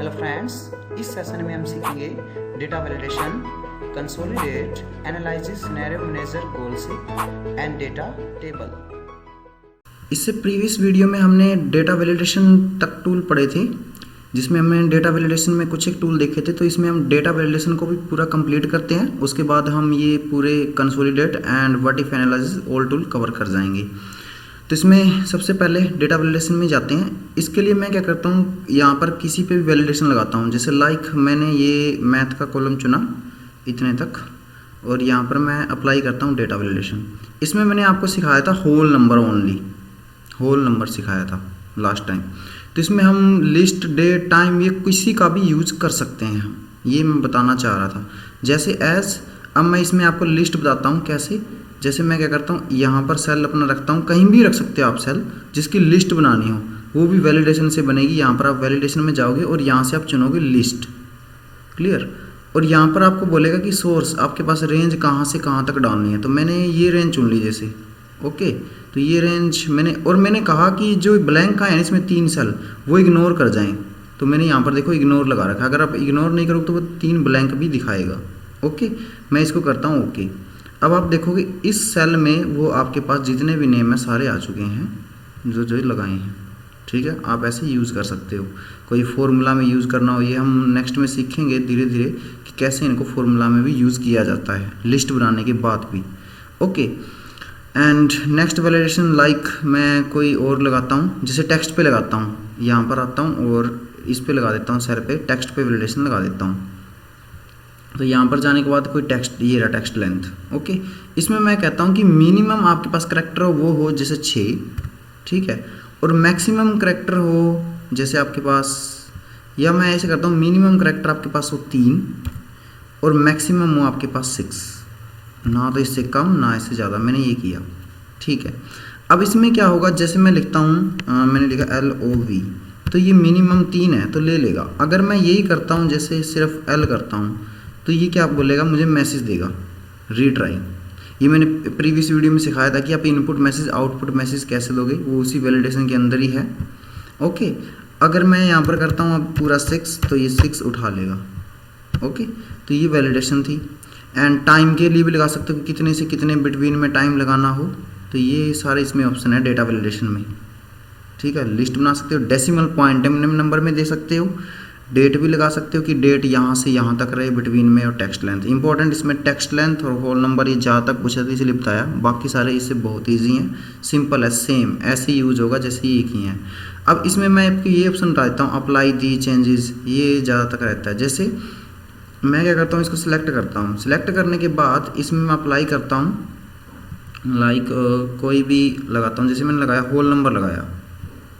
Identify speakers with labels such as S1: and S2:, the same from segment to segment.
S1: Hello friends, इस session में हम सीखेंगे data validation, consolidate, analysis, scenario manager, goal set and data table. इससे प्रीवियस वीडियो में हमने डेटा वैलिडेशन तक टूल पढ़े थे, जिसमें हमने डेटा वैलिडेशन में कुछ एक टूल देखे थे। तो इसमें हम डेटा वैलिडेशन को भी पूरा कंप्लीट करते हैं। उसके बाद हम ये पूरे consolidate and what if analysis all tool cover कर जाएंगे। तो इसमें सबसे पहले डेटा वैलिडेशन में जाते हैं। इसके लिए मैं क्या करता हूँ, यहाँ पर किसी पे भी वैलिडेशन लगाता हूँ। जैसे मैंने ये मैथ का कॉलम चुना इतने तक, और यहाँ पर मैं अप्लाई करता हूँ डेटा वैलिडेशन। इसमें मैंने आपको सिखाया था whole number, only whole number सिखाया था लास्ट टाइम। तो इसमें हम लिस्ट, डेट, टाइम, ये किसी का भी यूज कर सकते हैं, ये मैं बताना चाह रहा था। जैसे अब मैं इसमें आपको लिस्ट बताता हूँ कैसे। जैसे मैं क्या करता हूँ, यहाँ पर सेल अपना रखता हूँ, कहीं भी रख सकते हो आप सेल, जिसकी लिस्ट बनानी हो वो भी वैलिडेशन से बनेगी। यहाँ पर आप वैलिडेशन में जाओगे और यहाँ से आप चुनोगे लिस्ट, क्लियर। और यहाँ पर आपको बोलेगा कि सोर्स, आपके पास रेंज कहाँ से कहाँ तक डालनी है। तो मैंने ये रेंज चुन ली जैसे, ओके। तो ये रेंज मैंने कहा कि जो ब्लैंक का है इसमें 3 सेल, वो इग्नोर कर जाएं। तो मैंने यहाँ पर देखो इग्नोर लगा रखा है। अगर आप इग्नोर नहीं करोगे तो वो 3 ब्लैंक भी दिखाएगा, ओके। मैं इसको करता हूँ ओके। अब आप देखोगे इस सेल में वो आपके पास जितने भी नेम है सारे आ चुके हैं जो लगाए हैं, ठीक है। आप ऐसे यूज़ कर सकते हो। कोई फॉर्मूला में यूज़ करना हो, ये हम नेक्स्ट में सीखेंगे धीरे धीरे कि कैसे इनको फॉर्मूला में भी यूज़ किया जाता है, लिस्ट बनाने के बाद भी, ओके। एंड नेक्स्ट वैलिडेशन मैं कोई और लगाता हूँ, जैसे टेक्स्ट पे लगाता हूँ। यहाँ पर आता हूँ और इस पे लगा देता हूँ, सेल पे टेक्स्ट पे वैलिडेशन लगा देता हूँ। तो यहाँ पर जाने के बाद कोई टेक्स्ट, ये रहा टेक्स्ट लेंथ, ओके। इसमें मैं कहता हूँ कि मिनिमम आपके पास करैक्टर हो वो हो जैसे 6, ठीक है। और मैक्सिमम करैक्टर हो जैसे आपके पास, या मैं ऐसे करता हूँ मिनिमम करैक्टर आपके पास हो 3 और मैक्सिमम हो आपके पास 6, ना तो इससे कम ना इससे ज़्यादा। मैंने ये किया, ठीक है। अब इसमें क्या होगा, जैसे मैं लिखता हूँ, मैंने लिखा LOV, तो ये मिनिमम 3 है तो ले लेगा। अगर मैं यही करता हूँ, जैसे सिर्फ L करता हूँ, तो ये क्या बोलेगा, मुझे मैसेज देगा रीट्राई। ये मैंने प्रीवियस वीडियो में सिखाया था कि आप इनपुट मैसेज आउटपुट मैसेज कैसे दोगे, वो उसी वैलिडेशन के अंदर ही है, ओके। अगर मैं यहाँ पर करता हूँ अब पूरा 6, तो ये 6 उठा लेगा, ओके। तो ये वैलिडेशन थी। एंड टाइम के लिए भी लगा सकते हो कि कितने से कितने बिटवीन में टाइम लगाना हो। तो ये सारे इसमें ऑप्शन है डेटा वैलिडेशन में, ठीक है। लिस्ट बना सकते हो, डेसिमल पॉइंट नंबर में दे सकते हो, डेट भी लगा सकते हो कि डेट यहाँ से यहाँ तक रहे बिटवीन में, और टेक्स्ट लेंथ इंपॉर्टेंट। इसमें टेक्स्ट लेंथ और होल नंबर ये जहाँ तक पूछा था इसलिए बताया, बाकी सारे इससे बहुत ईजी हैं, सिंपल है, सेम ऐसे यूज होगा जैसे ये एक ही हैं। अब इसमें मैं आपको ये ऑप्शन बता देता हूँ, अप्लाई दी चेंजेस, ये ज़्यादा तक रहता है। जैसे मैं क्या करता हूँ, इसको सिलेक्ट करता हूँ, सिलेक्ट करने के बाद इसमें मैं अप्लाई करता हूँ, कोई भी लगाता हूँ। जैसे मैंने लगाया होल नंबर लगाया,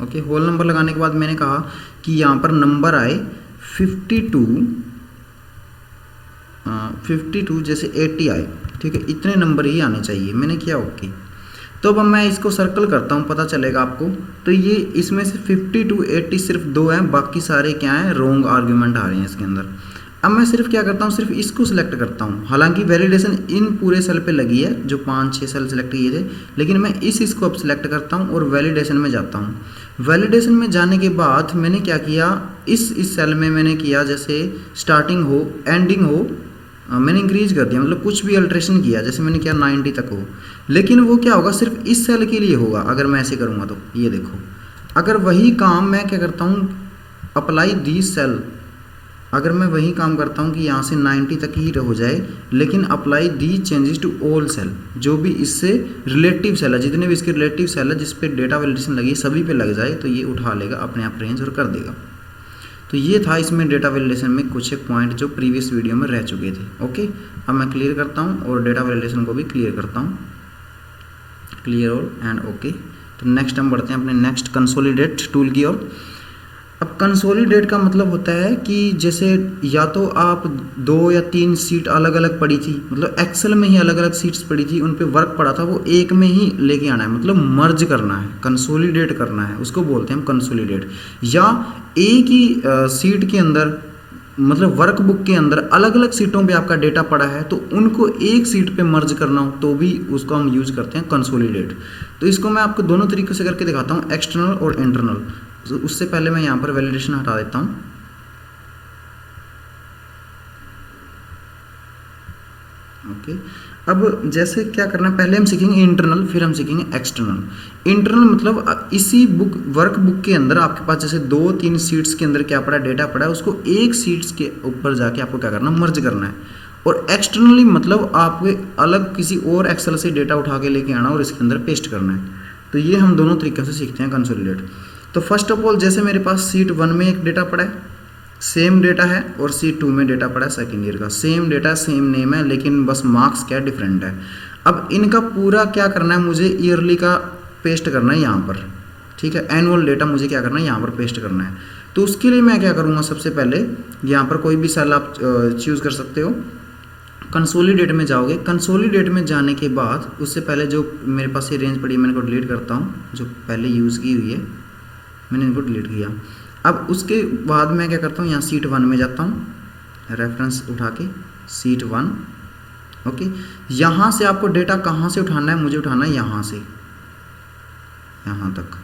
S1: ओके। होल नंबर लगाने के बाद मैंने कहा कि यहाँ पर नंबर आए 52 जैसे 80 आए, ठीक है। इतने नंबर ही आने चाहिए, मैंने किया ओके। तो अब मैं इसको सर्कल करता हूँ, पता चलेगा आपको। तो ये इसमें से 52 80 सिर्फ 2 हैं, बाकी सारे क्या हैं, रॉन्ग आर्ग्यूमेंट आ रहे हैं इसके अंदर। अब मैं सिर्फ क्या करता हूँ, सिर्फ इसको सिलेक्ट करता हूँ। हालांकि वैलिडेशन इन पूरे सेल पे लगी है, जो 5-6 सेल सिलेक्ट किए थे, लेकिन मैं इसको अब सिलेक्ट करता हूँ और वैलिडेशन में जाता हूँ। वैलिडेशन में जाने के बाद मैंने क्या किया, इस सेल में मैंने किया जैसे स्टार्टिंग हो एंडिंग हो, मैंने इंक्रीज कर दिया, मतलब कुछ भी अल्ट्रेशन किया। जैसे मैंने किया 90 तक हो, लेकिन वो क्या होगा, सिर्फ इस सेल के लिए होगा। अगर मैं ऐसे करूँगा तो ये देखो, अगर वही काम मैं क्या करता हूँ, अप्लाई दी सेल, अगर मैं वही काम करता हूँ कि यहाँ से 90 तक ही हो जाए, लेकिन apply the changes to all cell, जो भी इससे रिलेटिव सेल है, जितने भी इसके रिलेटिव सेल है जिस पे डेटा वैलिडेशन लगी सभी पे लग जाए, तो ये उठा लेगा अपने आप रेंज और कर देगा। तो ये था इसमें डेटा वैलिडेशन में कुछ एक पॉइंट जो प्रीवियस वीडियो में रह चुके थे, ओके। अब मैं क्लियर करता हूँ और डेटा वैलिडेशन को भी क्लियर करता हूँ, क्लियर ऑल एंड ओके। तो नेक्स्ट हम बढ़ते हैं अपने नेक्स्ट कंसोलिडेट टूल की ओर। अब कंसोलिडेट का मतलब होता है कि जैसे या तो आप 2 या 3 सीट अलग अलग पड़ी थी, मतलब एक्सेल में ही अलग अलग सीट्स पड़ी थी, उन पे वर्क पड़ा था, वो एक में ही लेके आना है, मतलब मर्ज करना है, कंसोलिडेट करना है, उसको बोलते हैं हम कंसोलिडेट। या एक ही सीट के अंदर, मतलब वर्कबुक के अंदर अलग अलग सीटों पे आपका डेटा पड़ा है, तो उनको एक सीट पे मर्ज करना हो तो भी उसको हम यूज करते हैं कंसोलिडेट। तो इसको मैं आपको दोनों तरीके से करके दिखाता हूँ, एक्सटर्नल और इंटरनल। तो उससे पहले मैं यहाँ पर वैलिडेशन हटा देता हूँ, ओके। अब जैसे क्या करना है, पहले हम सीखेंगे इंटरनल, फिर हम सीखेंगे एक्सटर्नल। इंटरनल मतलब इसी वर्क बुक के अंदर आपके पास जैसे 2-3 शीट्स के अंदर क्या पड़ा है, डेटा पड़ा है, उसको एक शीट्स के ऊपर जाके आपको क्या करना है, मर्ज करना है। और एक्सटर्नली मतलब आपको अलग किसी और एक्सेल से डेटा उठा के लेके आना और इसके अंदर पेस्ट करना है। तो ये हम दोनों तरीके से सीखते हैं कंसोलिडेट। तो फर्स्ट ऑफ ऑल जैसे मेरे पास शीट 1 में एक डेटा पड़ा है, सेम डेटा है, और शीट 2 में डेटा पड़ा है सेकेंड ईयर का, सेम डेटा सेम नेम है, लेकिन बस मार्क्स क्या डिफरेंट है। अब इनका पूरा क्या करना है, मुझे ईयरली का पेस्ट करना है यहाँ पर, ठीक है। एनुअल डेटा मुझे क्या करना है, यहाँ पर पेस्ट करना है। तो उसके लिए मैं क्या करूँगा, सबसे पहले यहाँ पर कोई भी सेल आप चूज़ कर सकते हो। कंसोलिडेट में जाओगे, कंसोलिडेट में जाने के बाद उससे पहले जो मेरे पास ये रेंज पड़ी है, मैंने इनको डिलीट करता हूँ, जो पहले यूज़ की हुई है मैंने इनको डिलीट किया। अब उसके बाद मैं क्या करता हूँ, यहाँ शीट 1 में जाता हूँ, रेफरेंस उठा के शीट 1, ओके। यहाँ से आपको डेटा कहाँ से उठाना है, मुझे उठाना है यहाँ से यहाँ तक,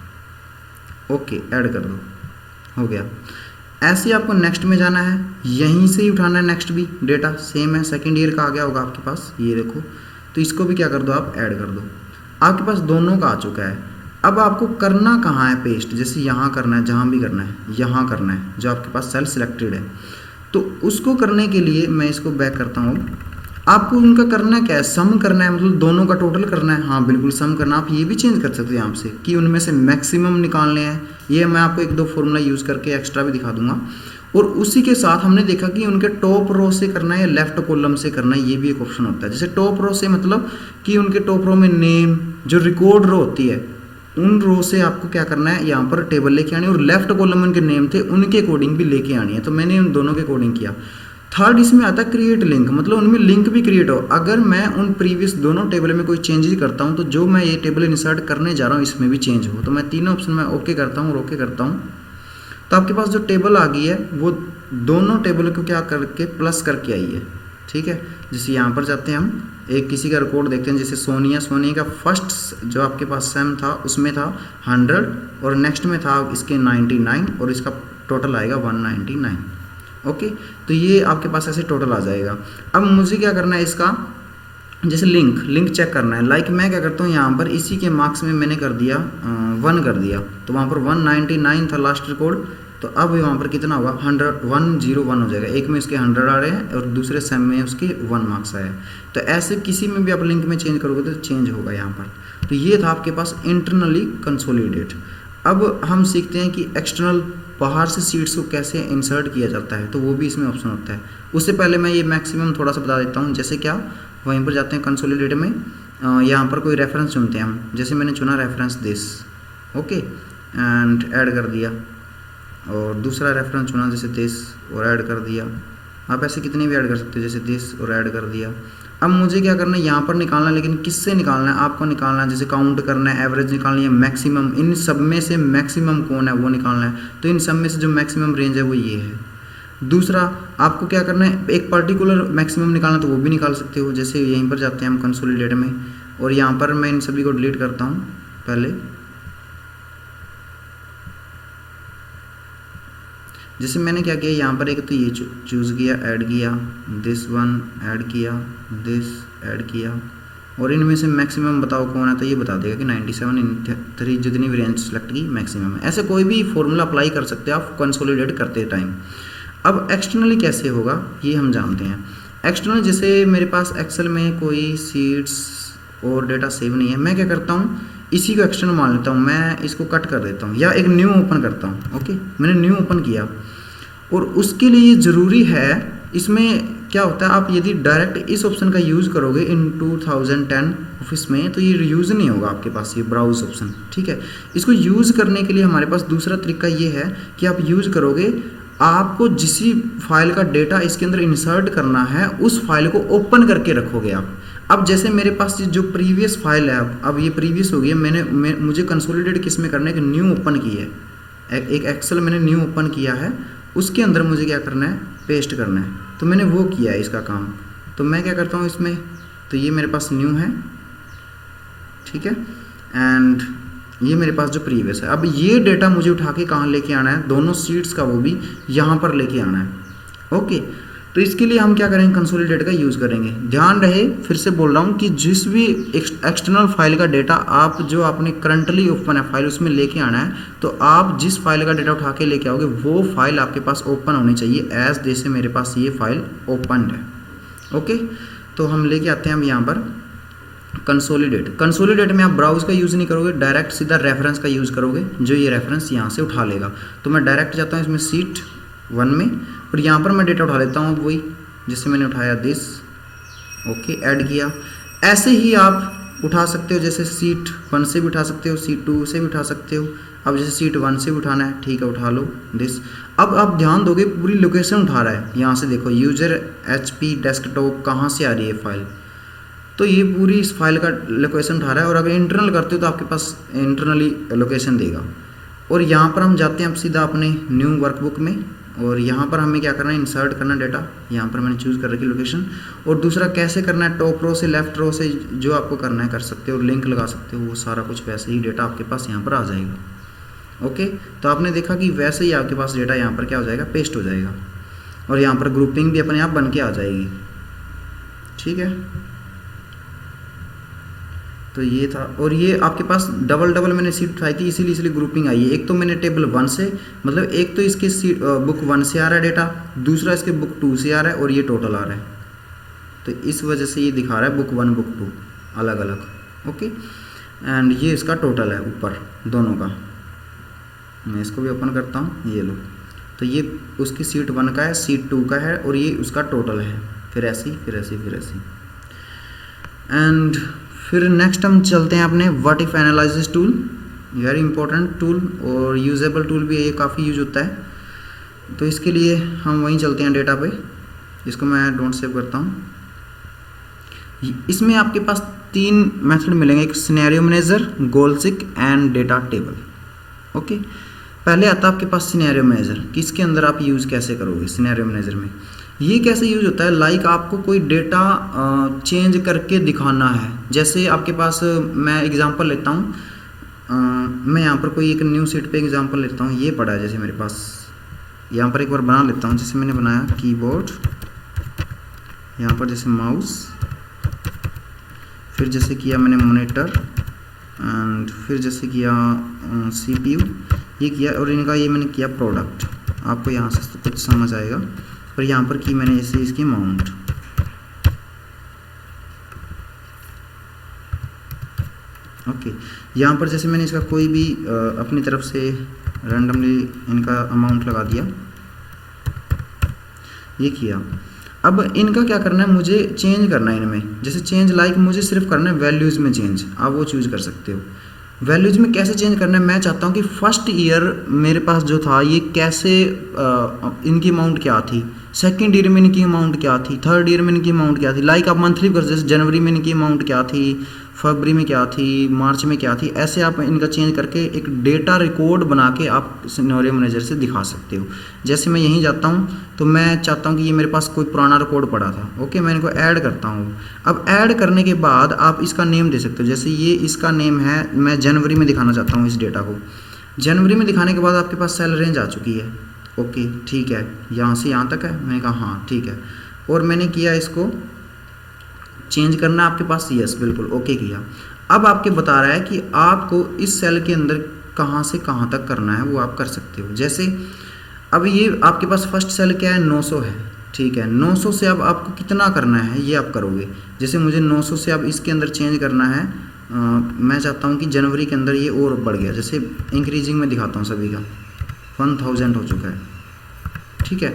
S1: ओके। ऐड कर दो, हो गया। ऐसे ही आपको नेक्स्ट में जाना है, यहीं से ही उठाना है नेक्स्ट भी, डेटा सेम है, सेकेंड ईयर का आ गया होगा आपके पास, ये देखो। तो इसको भी क्या कर दो, आप ऐड कर दो, आपके पास दोनों का आ चुका है। अब आपको करना कहाँ है पेस्ट, जैसे यहाँ करना है, जहाँ भी करना है, यहाँ करना है, जो आपके पास सेल सिलेक्टेड है। तो उसको करने के लिए मैं इसको बैक करता हूँ। आपको उनका करना क्या है, सम करना है, मतलब दोनों का टोटल करना है। हाँ बिल्कुल सम करना। आप ये भी चेंज कर सकते हो यहाँ से कि उनमें से मैक्सिमम निकालने हैं। ये मैं आपको 1-2 फॉर्मूला यूज़ करके एक्स्ट्रा भी दिखा दूंगा। और उसी के साथ हमने देखा कि उनके टॉप रो से करना है या लेफ्ट कॉलम से करना है, ये भी एक ऑप्शन होता है। जैसे टॉप रो से मतलब कि उनके टॉप रो में नेम, जो रिकॉर्ड रो होती है, उन रो से आपको क्या करना है, यहाँ पर टेबल लेके आनी है, और लेफ्ट कॉलम में उनके नेम थे, उनके अकॉर्डिंग भी लेके आनी है। तो मैंने उन दोनों के अकॉर्डिंग किया। थर्ड इसमें आता है क्रिएट लिंक, मतलब उनमें लिंक भी क्रिएट हो। अगर मैं उन प्रीवियस दोनों टेबल में कोई चेंजेस करता हूँ, तो जो मैं ये टेबल इंसर्ट करने जा रहा हूँ इसमें भी चेंज हो। तो मैं तीनों ऑप्शन में ओके करता हूँ और ओके करता हूँ। तो आपके पास जो टेबल आ गई है वो दोनों टेबल को क्या करके प्लस करके आई है, ठीक है। जैसे यहाँ पर जाते हैं हम, एक किसी का रिकॉर्ड देखते हैं, जैसे सोनिया का फर्स्ट जो आपके पास सेम था उसमें था 100 और नेक्स्ट में था इसके 99 और इसका टोटल आएगा 199, ओके। तो ये आपके पास ऐसे टोटल आ जाएगा। अब मुझे क्या करना है, इसका जैसे लिंक चेक करना है। लाइक मैं क्या करता हूँ, यहाँ पर इसी के मार्क्स में मैंने कर दिया 1 कर दिया, तो वहाँ पर 199 था लास्ट रिकॉर्ड। तो अब वहाँ पर कितना हुआ, 101 हो जाएगा। एक में उसके 100 आ रहे हैं और दूसरे सेम में उसके 1 मार्क्स आए। तो ऐसे किसी में भी आप लिंक में चेंज करोगे तो चेंज होगा यहाँ पर। तो ये था आपके पास इंटरनली कंसोलिडेट। अब हम सीखते हैं कि एक्सटर्नल बाहर से शीट्स को कैसे इंसर्ट किया जाता है, तो वो भी इसमें ऑप्शन होता है। उससे पहले मैं ये मैक्सिमम थोड़ा सा बता देता हूँ। जैसे क्या, वहीं पर जाते हैं कंसोलिडेट में, यहाँ पर कोई रेफरेंस चुनते हैं हम। जैसे मैंने चुना reference this, okay, and add कर दिया। और दूसरा रेफरेंस चुना जैसे दिस और ऐड कर दिया। आप ऐसे कितने भी ऐड कर सकते हो, जैसे दिस और ऐड कर दिया। अब मुझे क्या करना है, यहाँ पर निकालना है, लेकिन किससे निकालना है, आपको निकालना है। जैसे काउंट करना है, एवरेज निकालनी है, मैक्सिमम, इन सब में से मैक्सिमम कौन है वो निकालना है। तो इन सब में से जो मैक्सिमम रेंज है वो ये है। दूसरा आपको क्या करना है, एक पर्टिकुलर मैक्सिमम निकालना, तो वो भी निकाल सकते हो। जैसे यहीं पर जाते हैं हम कंसोलिडेट में, और यहाँ पर मैं इन सभी को डिलीट करता हूँ पहले। जैसे मैंने क्या किया, यहाँ पर एक तो ये चूज़ किया, ऐड किया, दिस वन ऐड किया, दिस ऐड किया, और इनमें से मैक्सिमम बताओ कौन है, तो ये बता देगा कि 97 इन 3 जितनी भी रेंज सेलेक्ट की मैक्सिमम है। ऐसे कोई भी फॉर्मूला अप्लाई कर सकते हैं आप कंसोलिडेट करते टाइम। अब एक्सटर्नली कैसे होगा ये हम जानते हैं। एक्सटर्नल जैसे मेरे पास एक्सेल में कोई शीट्स और डेटा सेव नहीं है, मैं क्या करता हूँ, इसी को एक्सटर्नल मान लेता हूँ, मैं इसको कट कर देता हूँ या एक न्यू ओपन करता हूँ। ओके, मैंने न्यू ओपन किया, और उसके लिए ज़रूरी है, इसमें क्या होता है, आप यदि डायरेक्ट इस ऑप्शन का यूज़ करोगे इन 2010 ऑफिस में, तो ये यूज़ नहीं होगा आपके पास ये ब्राउज ऑप्शन, ठीक है। इसको यूज़ करने के लिए हमारे पास दूसरा तरीका ये है कि आप यूज़ करोगे, आपको जिस फाइल का डेटा इसके अंदर इंसर्ट करना है उस फाइल को ओपन करके रखोगे आप। अब जैसे मेरे पास जो प्रीवियस फाइल है, अब ये प्रीवियस हो गई है, मुझे कंसोलिडेट किस में करना है कि न्यू ओपन की है, एक एक्सेल मैंने न्यू ओपन किया है, उसके अंदर मुझे क्या करना है, पेस्ट करना है। तो मैंने वो किया है इसका काम। तो मैं क्या करता हूँ इसमें, तो ये मेरे पास न्यू है, ठीक है, एंड ये मेरे पास जो प्रीवियस है। अब ये डेटा मुझे उठा के कहाँ लेके आना है, दोनों शीट्स का, वो भी यहाँ पर लेके आना है। ओके, तो इसके लिए हम क्या करेंगे, कंसोलिडेट का यूज़ करेंगे। ध्यान रहे, फिर से बोल रहा हूँ कि जिस भी एक्सटर्नल फाइल का डेटा आप जो आपने करंटली ओपन है फाइल उसमें लेके आना है, तो आप जिस फाइल का डेटा उठा के लेके आओगे वो फाइल आपके पास ओपन होनी चाहिए एज जैसे मेरे पास ये फाइल ओपन है। ओके, तो हम लेके आते हैं हम यहाँ पर कंसोलिडेट। कंसोलिडेट में आप ब्राउज का यूज़ नहीं करोगे, डायरेक्ट सीधा रेफरेंस का यूज़ करोगे, जो ये रेफरेंस यहाँ से उठा लेगा। तो मैं डायरेक्ट जाता हूँ इसमें सीट 1 में और यहाँ पर मैं डेटा उठा लेता हूँ वही जिससे मैंने उठाया दिस। ओके, ऐड किया। ऐसे ही आप उठा सकते हो, जैसे सीट 1 से भी उठा सकते हो, सीट 2 से भी उठा सकते हो। अब जैसे सीट 1 से भी उठाना है, ठीक है, उठा लो दिस। अब आप ध्यान दोगे पूरी लोकेशन उठा रहा है। यहाँ से देखो यूजर HP डेस्कटॉप कहाँ से आ रही है फाइल, तो ये पूरी इस फाइल का लोकेशन उठा रहा है। और अगर इंटरनल करते हो तो आपके पास इंटरनली लोकेशन देगा। और यहाँ पर हम जाते हैं अब सीधा अपने न्यू वर्कबुक में और यहाँ पर हमें क्या करना है, इंसर्ट करना डेटा। यहाँ पर मैंने चूज़ कर रखी लोकेशन। और दूसरा कैसे करना है, टॉप रो से लेफ्ट रो से जो आपको करना है कर सकते हो, लिंक लगा सकते हो, वो सारा कुछ वैसे ही डेटा आपके पास यहाँ पर आ जाएगा। ओके, तो आपने देखा कि वैसे ही आपके पास डेटा यहाँ पर क्या हो जाएगा, पेस्ट हो जाएगा। और यहाँ पर ग्रुपिंग भी अपने आप बन के आ जाएगी। ठीक है, तो ये था। और ये आपके पास डबल मैंने सीट उठाई थी, इसीलिए ग्रुपिंग आई है। एक तो मैंने टेबल 1 से, मतलब एक तो इसके सीट बुक 1 से आ रहा है डेटा, दूसरा इसके बुक 2 से आ रहा है और ये टोटल आ रहा है। तो इस वजह से ये दिखा रहा है बुक 1 बुक 2 अलग अलग। ओके, एंड ये इसका टोटल है ऊपर दोनों का। मैं इसको भी ओपन करता हूँ, ये लो। तो ये उसकी सीट 1 का है, सीट 2 का है और ये उसका टोटल है। फिर ऐसी फिर ऐसी फिर ऐसी। एंड फिर नेक्स्ट हम चलते हैं अपने what if analysis tool. Very important tool और यूजेबल टूल भी है, ये काफ़ी यूज होता है। तो इसके लिए हम वहीं चलते हैं डेटा पे। इसको मैं डोंट सेव करता हूँ। इसमें आपके पास 3 मेथड मिलेंगे, एक scenario manager, goal sick and data table. Okay, पहले आता है आपके पास सिनेरियो मैनेजर। किसके अंदर आप यूज़ कैसे करोगे सिनेरियो मैनेजर में, ये कैसे यूज होता है, लाइक आपको कोई डेटा चेंज करके दिखाना है। जैसे आपके पास मैं एग्जांपल लेता हूँ, मैं यहाँ पर कोई एक न्यू सीट पे एग्जांपल लेता हूँ। ये पड़ा है जैसे मेरे पास, यहाँ पर एक बार बना लेता हूँ। जैसे मैंने बनाया कीबोर्ड, यहाँ पर जैसे माउस, फिर जैसे किया मैंने मॉनिटर एंड फिर जैसे किया CPU, ये किया। और इनका ये मैंने किया प्रोडक्ट। आपको यहाँ से कुछ समझ आएगा। और यहाँ पर की मैंने जैसे इसकी माउंट। ओके, यहाँ पर जैसे मैंने इसका कोई भी अपनी तरफ से रैंडमली इनका अमाउंट लगा दिया, ये किया। अब इनका क्या करना है, मुझे चेंज करना है इनमें। जैसे चेंज लाइक मुझे सिर्फ करना है वैल्यूज़ में चेंज, आप वो चूज़ कर सकते हो। वैल्यूज़ में कैसे चेंज करना है, मैं चाहता हूँ कि फर्स्ट ईयर मेरे पास जो था ये कैसे इनकी अमाउंट क्या थी, सेकंड ईयर में इनकी अमाउंट क्या थी, थर्ड ईयर में इनकी अमाउंट क्या थी। लाइक आप मंथली कर, जैसे जनवरी में इनकी अमाउंट क्या थी, फरवरी में क्या थी, मार्च में क्या थी। ऐसे आप इनका चेंज करके एक डेटा रिकॉर्ड बना के आप सिनेरियो मैनेजर से दिखा सकते हो। जैसे मैं यहीं जाता हूँ तो मैं चाहता हूँ कि ये मेरे पास कोई पुराना रिकॉर्ड पड़ा था। ओके, मैं इनको ऐड करता हूँ। अब ऐड करने के बाद आप इसका नेम दे सकते हो। जैसे ये इसका नेम है, मैं जनवरी में दिखाना चाहता हूँ इस डेटा को। जनवरी में दिखाने के बाद आपके पास सेल रेंज आ चुकी है। ओके, ठीक है, यहाँ से यहाँ तक है। मैंने कहा हाँ ठीक है, और मैंने किया इसको चेंज करना आपके पास, यस बिल्कुल ओके किया। अब आपके बता रहा है कि आपको इस सेल के अंदर कहाँ से कहाँ तक करना है, वो आप कर सकते हो। जैसे अब ये आपके पास फर्स्ट सेल क्या है, 900 है। ठीक है, 900 से अब आपको कितना करना है ये आप करोगे। जैसे मुझे 900 से अब इसके अंदर चेंज करना है, मैं चाहता हूँ कि जनवरी के अंदर ये और बढ़ गया। जैसे इंक्रीजिंग में दिखाता हूँ, सभी का 1000 हो चुका है। ठीक है,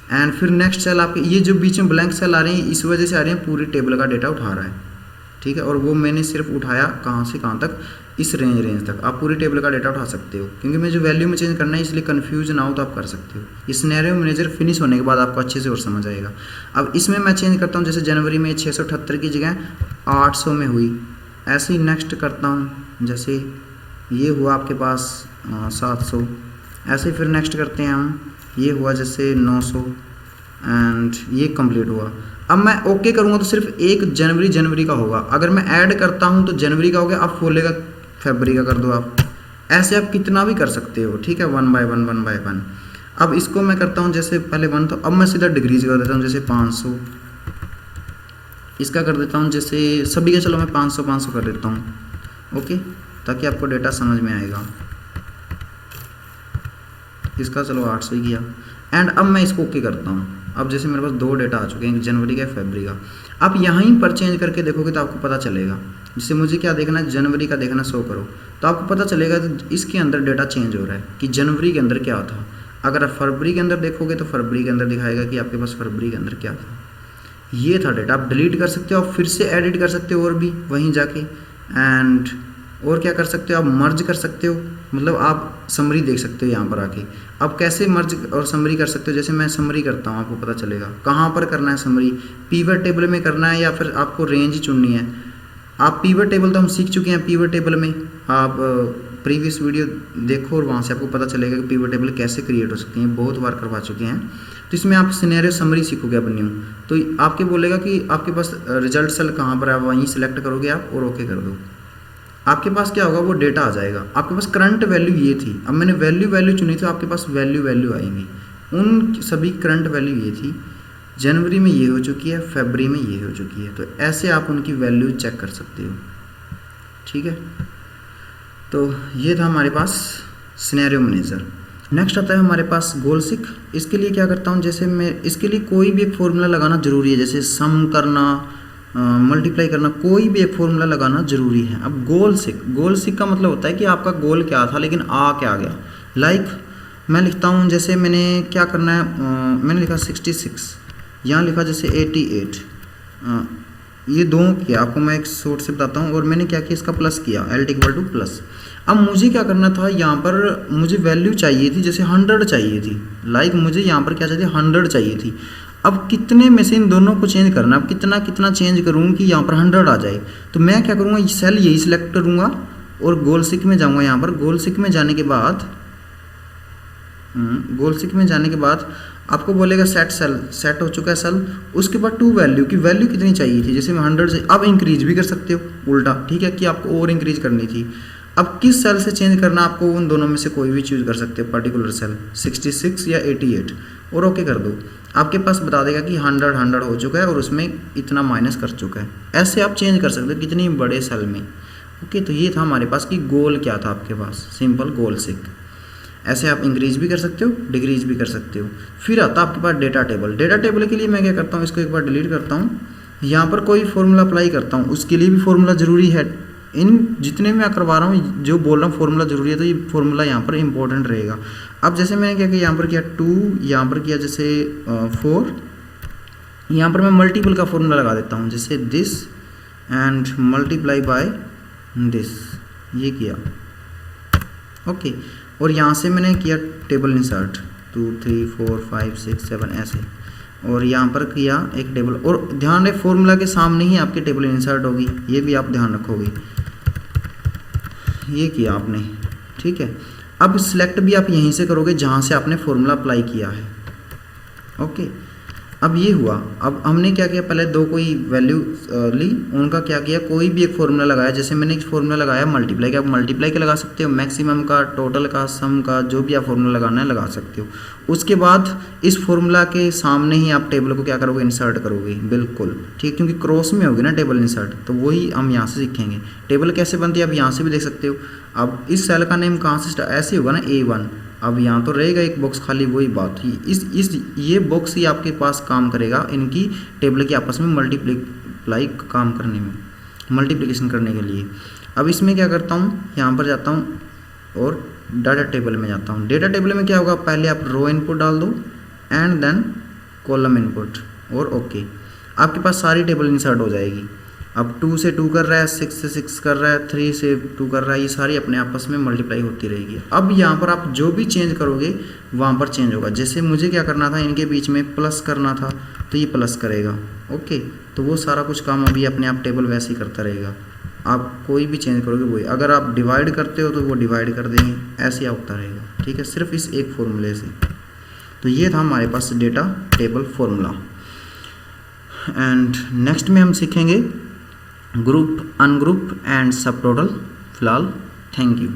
S1: एंड फिर नेक्स्ट सेल आपके ये जो बीच में ब्लैंक सेल आ रहे हैं, इस वजह से आ रहे हैं पूरी टेबल का डेटा उठा रहा है। ठीक है, और वो मैंने सिर्फ उठाया कहाँ से कहाँ तक, इस रेंज तक। आप पूरी टेबल का डेटा उठा सकते हो, क्योंकि मैं जो वैल्यू में चेंज करना है इसलिए कन्फ्यूज ना हो तो आप कर सकते हो। ये सिनेरियो मैनेजर फिनिश होने के बाद आपको अच्छे से और समझ आएगा। अब इसमें मैं चेंज करता हूँ, जैसे जनवरी में 678 की जगह 800 में हुई। ऐसे ही नेक्स्ट करता हूँ, जैसे ये हुआ आपके पास 700। ऐसे फिर नेक्स्ट करते हैं हम, ये हुआ जैसे 900 एंड ये कंप्लीट हुआ। अब मैं ओके करूँगा तो सिर्फ एक जनवरी का होगा। अगर मैं ऐड करता हूँ तो जनवरी का हो गया, अब बोलेगा फरवरी का कर दो आप। ऐसे आप कितना भी कर सकते हो। ठीक है, 1 बाय 1 1 बाय 1। अब इसको मैं करता हूँ जैसे पहले 1 था, अब मैं सीधा डिग्रीज कर देता हूँ, जैसे 500 इसका कर देता हूँ, जैसे सभी का चलो मैं 500 कर देता हूँ। ओके, ताकि आपको डेटा समझ में आएगा। इसका चलो 800 ही किया एंड अब मैं इसको ओके करता हूँ। अब जैसे मेरे पास 2 डेटा आ चुके हैं, एक जनवरी का, फरवरी का। आप यहीं पर चेंज करके देखोगे तो आपको पता चलेगा। जैसे मुझे क्या देखना है, जनवरी का देखना, 100 करो, तो आपको पता चलेगा तो इसके अंदर डेटा चेंज हो रहा है कि जनवरी के अंदर क्या था। अगर आप फरवरी के अंदर देखोगे तो फरवरी के अंदर दिखाएगा कि आपके पास फरवरी के अंदर क्या था। ये था डेटा। आप डिलीट कर सकते हो, आप फिर से एडिट कर सकते हो और भी वहीं जाके, एंड और क्या कर सकते हो, आप मर्ज कर सकते हो, मतलब आप समरी देख सकते हो यहाँ पर आके। आप कैसे मर्ज और समरी कर सकते हो, जैसे मैं समरी करता हूँ, आपको पता चलेगा कहाँ पर करना है समरी। पीवट टेबल में करना है या फिर आपको रेंज ही चुननी है। आप पीवट टेबल तो हम सीख चुके हैं। पीवट टेबल में आप प्रीवियस वीडियो देखो और वहाँ से आपको पता चलेगा कि पीवट टेबल कैसे क्रिएट हो सकती हैं, बहुत बार करवा चुके हैं। तो इसमें आप सिनेरियो समरी सीखोगे अब न्यू, तो आपके बोलेगा कि आपके पास रिजल्ट सेल कहाँ पर है, वहीं सेलेक्ट करोगे आप और ओके कर दो। आपके पास क्या होगा, वो डेटा आ जाएगा। आपके पास करंट वैल्यू ये थी, अब मैंने वैल्यू चुनी तो आपके पास वैल्यू आएंगी। उन सभी करंट वैल्यू ये थी, जनवरी में ये हो चुकी है, फरवरी में ये हो चुकी है। तो ऐसे आप उनकी वैल्यू चेक कर सकते हो। ठीक है, तो ये था हमारे पास सिनेरियो मैनेजर। नेक्स्ट आता है हमारे पास गोल सीक। इसके लिए क्या करता हूँ, जैसे मैं इसके लिए कोई भी एक फॉर्मूला लगाना ज़रूरी है, जैसे सम करना, मल्टीप्लाई करना, कोई भी एक फॉर्मूला लगाना ज़रूरी है। अब गोल सीक का मतलब होता है कि आपका गोल क्या था लेकिन आ क्या गया। लाइक मैं लिखता हूँ, जैसे मैंने क्या करना है, मैंने लिखा 66, यहाँ लिखा जैसे 88, ये दो किया। आपको मैं एक शॉर्ट से बताता हूँ। और मैंने क्या किया, इसका प्लस किया, L इक्वल टू प्लस। अब मुझे क्या करना था, यहाँ पर मुझे वैल्यू चाहिए थी, जैसे 100 चाहिए थी। लाइक मुझे यहाँ पर क्या चाहिए, 100 चाहिए थी। अब कितने में से इन दोनों को चेंज करना, अब कितना चेंज करूँ कि यहाँ पर 100 आ जाए। तो मैं क्या करूँगा, सेल यही सिलेक्ट करूँगा और गोल सीक में जाऊँगा। यहाँ पर गोल सीक में जाने के बाद आपको बोलेगा सेट सेल, सेट हो चुका है सेल। उसके बाद टू वैल्यू की वैल्यू कितनी चाहिए थी, जैसे मैं 100 से, अब इंक्रीज भी कर सकते हो उल्टा। ठीक है, कि आपको और इंक्रीज करनी थी। अब किस सेल से चेंज करना, आपको उन दोनों में से कोई भी चूज कर सकते हो, पर्टिकुलर सेल 66 या 88, और ओके कर दो। आपके पास बता देगा कि 100 हो चुका है और उसमें इतना माइनस कर चुका है। ऐसे आप चेंज कर सकते हो कितनी बड़े सेल में। ओके, तो ये था हमारे पास कि गोल क्या था आपके पास, सिंपल गोल सीक। ऐसे आप इंक्रीज भी कर सकते हो, डिक्रीज भी कर सकते हो। फिर आता है आपके पास डेटा टेबल। डेटा टेबल के लिए मैं क्या करता हूँ, इसको एक बार डिलीट करता हूँ। यहाँ पर कोई फॉर्मूला अप्लाई करता हूँ, उसके लिए भी फॉर्मूला ज़रूरी है। इन जितने भी मैं करवा रहा हूँ, जो बोल रहा हूँ फॉर्मूला ज़रूरी है, तो ये फॉर्मूला यहाँ पर इंपॉर्टेंट रहेगा। अब जैसे मैंने क्या किया, यहाँ पर किया 2, यहाँ पर किया जैसे 4, यहाँ पर मैं मल्टीपल का फॉर्मूला लगा देता हूँ, जैसे this and multiply by this, ये किया। ओके, और यहाँ से मैंने किया टेबल इंसर्ट 2, 3, 4, 5, 6, 7 ऐसे, और यहाँ पर किया एक टेबल। और ध्यान रहे फॉर्मूला के सामने ही आपकी टेबल इंसर्ट होगी, ये भी आप ध्यान रखोगे। ये किया आपने, ठीक है। अब सिलेक्ट भी आप यहीं से करोगे जहाँ से आपने फॉर्मूला अप्लाई किया है। ओके, अब ये हुआ। अब हमने क्या किया, पहले दो कोई वैल्यू ली, उनका क्या किया, कोई भी एक फॉर्मूला लगाया। जैसे मैंने एक फॉर्मूला लगाया मल्टीप्लाई का, आप मल्टीप्लाई का लगा सकते हो, मैक्सिमम का, टोटल का, सम का, जो भी आप फॉर्मूला लगाना है लगा सकते हो। उसके बाद इस फॉर्मूला के सामने ही आप टेबल को क्या करोगे, इंसर्ट करोगे, बिल्कुल ठीक, क्योंकि क्रॉस में होगी ना टेबल इंसर्ट, तो वही हम यहाँ से सीखेंगे। टेबल कैसे बनती है आप यहाँ से भी देख सकते हो। अब इस सेल का नेम कहाँ से ऐसे होगा ना, A1। अब यहाँ तो रहेगा एक बॉक्स खाली, वही बात ये बॉक्स ही आपके पास काम करेगा इनकी टेबल की आपस में मल्टीप्लाई काम करने में, मल्टीप्लिकेशन करने के लिए। अब इसमें क्या करता हूँ, यहाँ पर जाता हूँ और डाटा टेबल में जाता हूँ। डेटा टेबल में क्या होगा, पहले आप रो इनपुट डाल दो एंड देन कॉलम इनपुट और ओके, आपके पास सारी टेबल इंसर्ट हो जाएगी। अब 2 से 2 कर रहा है, 6 से 6 कर रहा है, 3 से 2 कर रहा है, ये सारी अपने आपस में मल्टीप्लाई होती रहेगी। अब यहाँ पर आप जो भी चेंज करोगे वहाँ पर चेंज होगा। जैसे मुझे क्या करना था, इनके बीच में प्लस करना था, तो ये प्लस करेगा। ओके, तो वो सारा कुछ काम अभी अपने आप टेबल वैसे ही करता रहेगा। आप कोई भी चेंज करोगे वही, अगर आप डिवाइड करते हो तो वो डिवाइड कर देंगे, ऐसे होता रहेगा। ठीक है, सिर्फ इस एक फॉर्मूले से। तो ये था हमारे पास data table formula. And next में हम सीखेंगे group, ungroup and subtotal. फिलहाल थैंक यू।